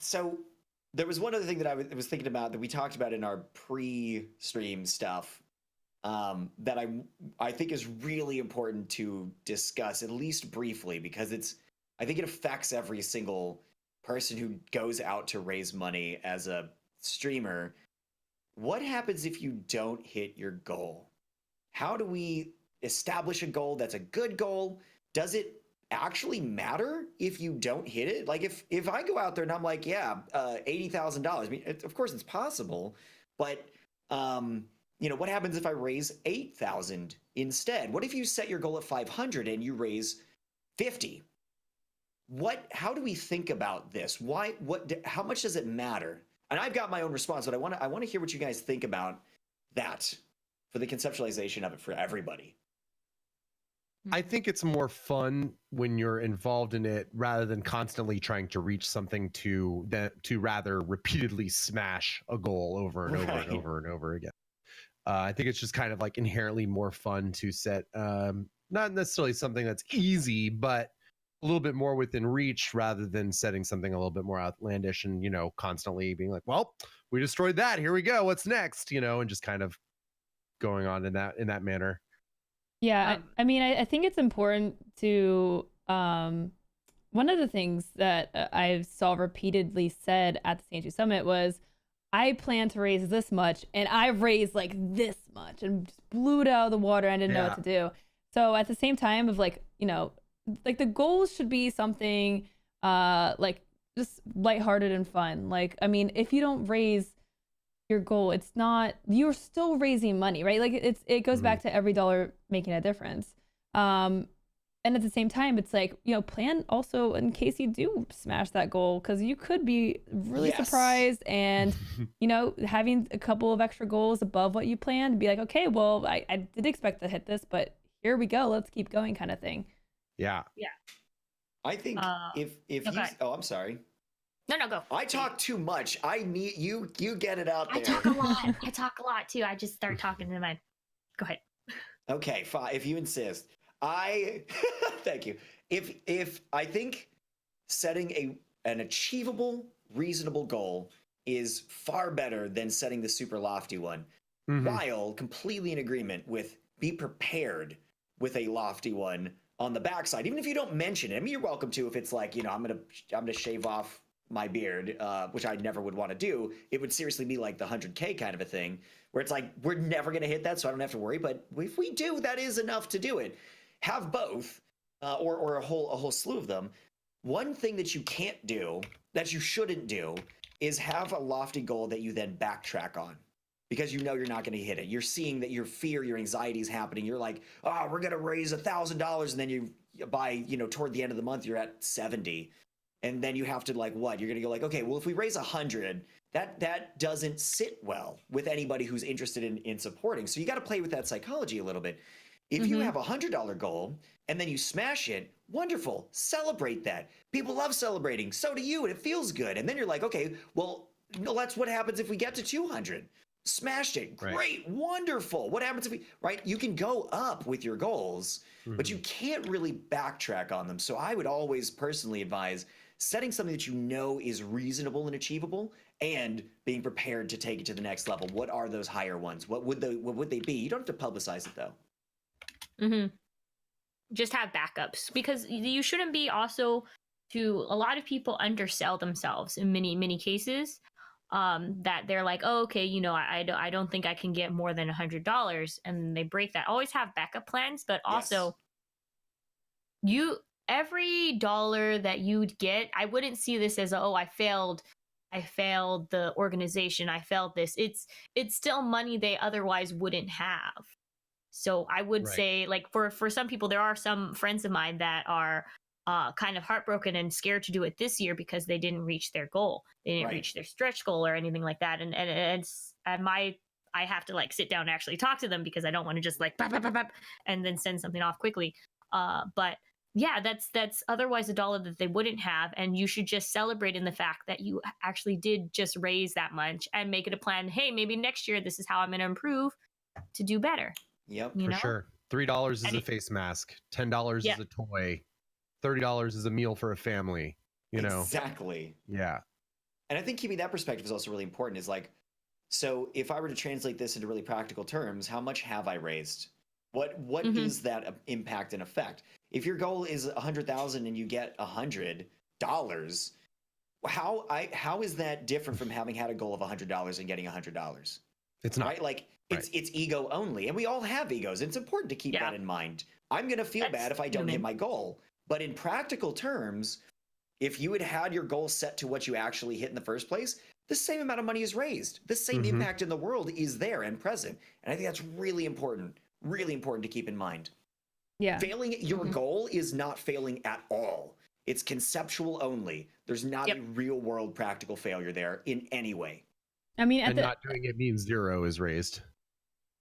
So there was one other thing that I was thinking about that we talked about in our pre-stream stuff, that I think is really important to discuss, at least briefly, because I think it affects every single person who goes out to raise money as a streamer. What happens if you don't hit your goal? How do we establish a goal that's a good goal? Does it actually matter if you don't hit it? Like if I go out there and I'm like, yeah, $80,000. I mean, of course it's possible, but what happens if I raise 8,000 instead? What if you set your goal at 500 and you raise 50? How do we think about this? How much does it matter? And I've got my own response, but I want to hear what you guys think about that for the conceptualization of it for everybody. I think it's more fun when you're involved in it rather than constantly trying to reach something to rather repeatedly smash a goal over and over and over and over again. I think it's just kind of like inherently more fun to set, not necessarily something that's easy, but a little bit more within reach rather than setting something a little bit more outlandish and, constantly being like, well, we destroyed that. Here we go. What's next? And just kind of going on in that manner. Yeah. I mean, I think it's important to, one of the things that I saw repeatedly said at the St. Jude Summit was, I plan to raise this much and I raised like this much and just blew it out of the water. I didn't know what to do. So at the same time of like the goals should be something like just lighthearted and fun. Like, I mean, if you don't raise your goal, it's not, you're still raising money, right? Like it goes back to every dollar making a difference. And at the same time, it's like, plan also in case you do smash that goal, because you could be really surprised and, having a couple of extra goals above what you planned, be like, okay, well, I did expect to hit this, but here we go. Let's keep going kind of thing. Yeah. Yeah. I think if I'm sorry. No, go. I talk too much. I need you get it out there. I talk a lot. I talk a lot too. I just start talking to my. Go ahead. Okay, fine. If you insist. Thank you. If I think setting an achievable, reasonable goal is far better than setting the super lofty one, while completely in agreement with be prepared with a lofty one on the backside, even if you don't mention it. I mean, you're welcome to if it's like, I'm gonna shave off my beard, which I never would want to do. It would seriously be like the 100K kind of a thing, where it's like, we're never gonna hit that, so I don't have to worry. But if we do, that is enough to do it. Have both, or a whole slew of them. One thing that you can't do, that you shouldn't do, is have a lofty goal that you then backtrack on, because you're not going to hit it. You're seeing that your fear, your anxiety is happening. You're like, we're going to raise $1,000, and then you by toward the end of the month you're at 70, and then you have to like what? You're going to go like, okay, well if we raise 100, that doesn't sit well with anybody who's interested in supporting. So you got to play with that psychology a little bit. If you have a $100 goal and then you smash it, wonderful. Celebrate that. People love celebrating. So do you, and it feels good. And then you're like, okay, well, no, that's what happens if we get to 200. Smashed it. Great. Right. Wonderful. What happens if we, right? You can go up with your goals, but you can't really backtrack on them. So I would always personally advise setting something that you know is reasonable and achievable, and being prepared to take it to the next level. What are those higher ones? What would they be? You don't have to publicize it though. Just have backups, because you shouldn't be also, to a lot of people undersell themselves in many cases, that they're like, oh, okay, I don't think I can get more than $100, and they break that. Always have backup plans, but also every dollar that you'd get, I wouldn't see this as I failed the organization, I failed this. It's still money they otherwise wouldn't have. So I would say, like, for some people, there are some friends of mine that are kind of heartbroken and scared to do it this year because they didn't reach their goal. They didn't reach their stretch goal or anything like that. And I have to like sit down and actually talk to them, because I don't want to just like and then send something off quickly. But yeah, that's otherwise a dollar that they wouldn't have. And you should just celebrate in the fact that you actually did just raise that much, and make it a plan. Hey, maybe next year, this is how I'm going to improve to do better. Yep, for sure. $3 is a face mask. $10 is a toy. $30 is a meal for a family. Exactly. Yeah. And I think keeping that perspective is also really important. Is like, so if I were to translate this into really practical terms, how much have I raised? What is that impact and effect? If your goal is 100,000 and you get $100, how is that different from having had a goal of $100 and getting $100? It's not right. Like it's ego only, and we all have egos. It's important to keep that in mind. I'm gonna feel bad if I don't hit my goal, but in practical terms, if you had your goal set to what you actually hit in the first place, the same amount of money is raised. The same impact in the world is there and present. And I think that's really important to keep in mind. Yeah. Failing at your goal is not failing at all. It's conceptual only. There's not a real world practical failure there in any way. I mean, not doing it means 0 is raised.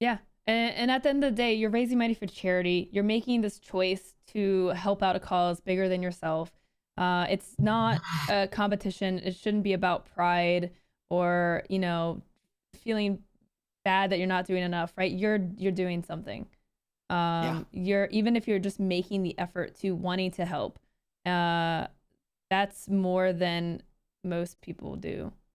Yeah. And at the end of the day, you're raising money for charity. You're making this choice to help out a cause bigger than yourself. It's not a competition. It shouldn't be about pride or, you know, feeling bad that you're not doing enough, right? You're doing something. You're, even if you're just making the effort to wanting to help, that's more than most people do.